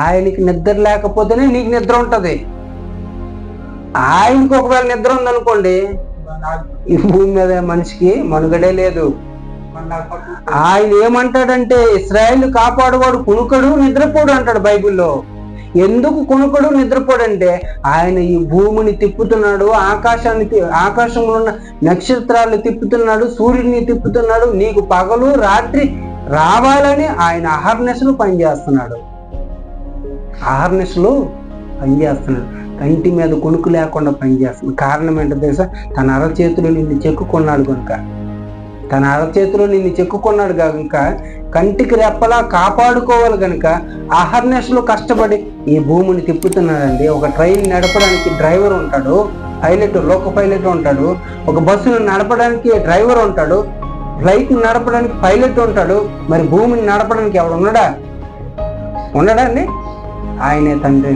ఆయనకి నిద్ర లేకపోతేనే నీకు నిద్ర ఉంటది. ఆయనకి ఒకవేళ నిద్ర ఉందనుకోండి, ఈ భూమి మీద మనిషికి మనుగడే లేదు. ఆయన ఏమంటాడంటే, ఇశ్రాయేలు కాపాడువాడు కునుకడు నిద్రపోడు అంటాడు బైబిల్లో. ఎందుకు కునుకడు నిద్రపోడంటే, ఆయన ఈ భూమిని తిప్పుతున్నాడు, ఆకాశంలో ఉన్న నక్షత్రాలు తిప్పుతున్నాడు, సూర్యుడిని తిప్పుతున్నాడు. నీకు పగలు రాత్రి రావాలని ఆయన అహర్నిశలు పనిచేస్తున్నాడు. కంటి మీద కొనుక్కు లేకుండా పనిచేస్తున్నాడు. కారణం ఏంటో తెలుసా? తన అరచేతిలో నిన్ను చెక్కుకున్నాడు కనుక, కంటికి రెప్పలా కాపాడుకోవాలి కనుక అహర్నిశలు కష్టపడి ఈ భూమిని తిప్పుతున్నాడండి. ఒక ట్రైన్ నడపడానికి డ్రైవర్ ఉంటాడు, లోకో పైలట్ ఉంటాడు. ఒక బస్సును నడపడానికి డ్రైవర్ ఉంటాడు, ఫ్లైట్ నడపడానికి పైలట్ ఉంటాడు. మరి భూమిని నడపడానికి ఎవడు ఉండడా అండి? ఆయనే తండ్రి.